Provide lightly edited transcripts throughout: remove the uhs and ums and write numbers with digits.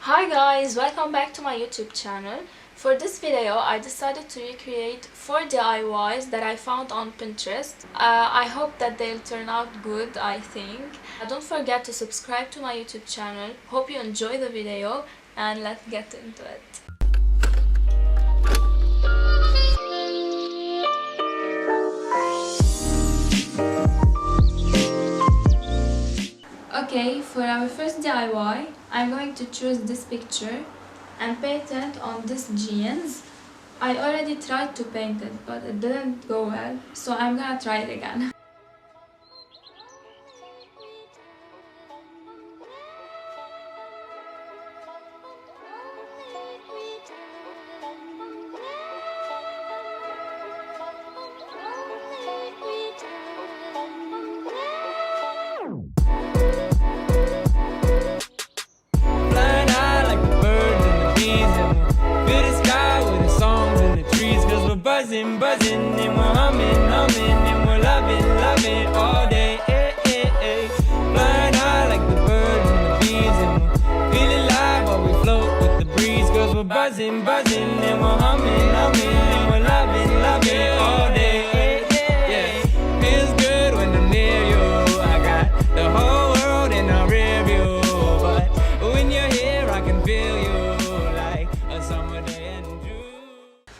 Hi guys, welcome back to my YouTube channel. For this video, I decided to recreate 4 DIYs that I found on Pinterest. I hope that they'll turn out good, I think. Don't forget to subscribe to my YouTube channel. Hope you enjoy the video and let's get into it. Okay, for our first DIY, I'm going to choose this picture and paint it on this jeans. I already tried to paint it, but it didn't go well, so I'm gonna try it again. Buzzing, buzzing, and we're humming, humming, and we're loving, loving all day. Flying high like the birds and the bees, and we're feeling alive while we float with the breeze. Cause we're buzzing, buzzing, and we're humming, humming, and we're loving, loving all day. Yeah, feels good when I'm near you. I got the whole world in a rear view, but when you're here, I can feel you like a summer day in June.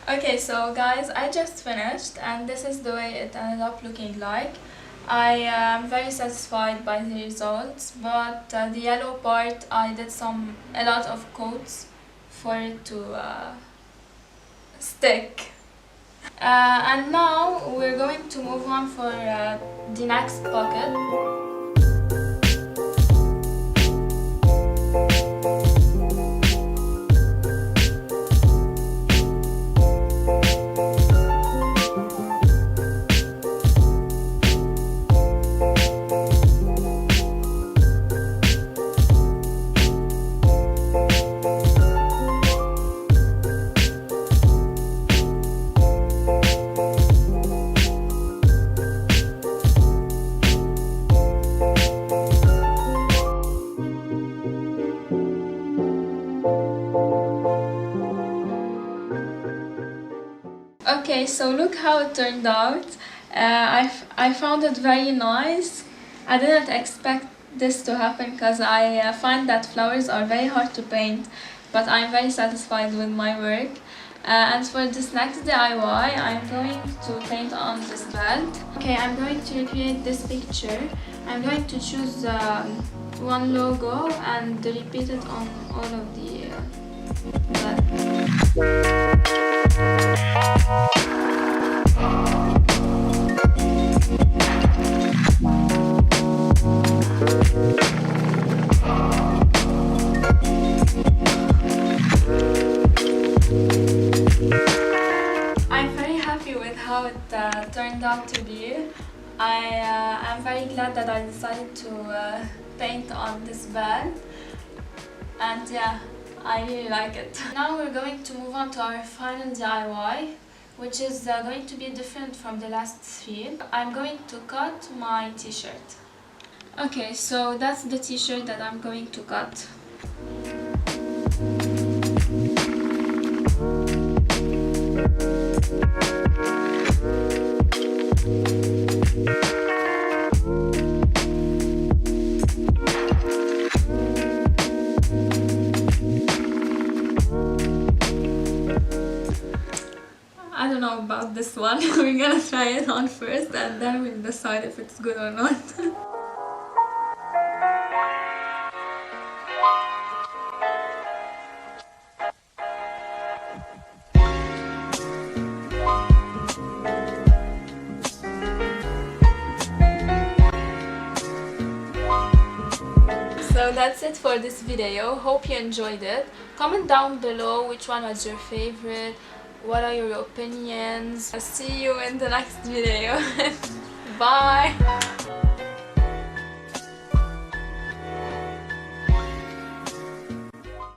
Okay, so guys, I just finished and this is the way it ended up looking like. I am very satisfied by the results, but the yellow part I did a lot of coats for it to stick. And now we're going to move on for the next pocket. Okay, so look how it turned out. I found it very nice. I didn't expect this to happen because I find that flowers are very hard to paint, but I'm very satisfied with my work. And for this next DIY, I'm going to paint on this belt. Okay, I'm going to recreate this picture. I'm going to choose one logo and repeat it on all of the belts. I'm very happy with how it turned out to be. I'm very glad that I decided to paint on this belt, and yeah, I really like it. Now we're going to move on to our final DIY, which is going to be different from the last 3. I'm going to cut my t-shirt. Okay, so that's the t-shirt that I'm going to cut. I don't know about this one. We're gonna try it on first and then we'll decide if it's good or not. So that's it for this video. Hope you enjoyed it. Comment down below which one was your favorite. What are your opinions? I'll see you in the next video. Bye!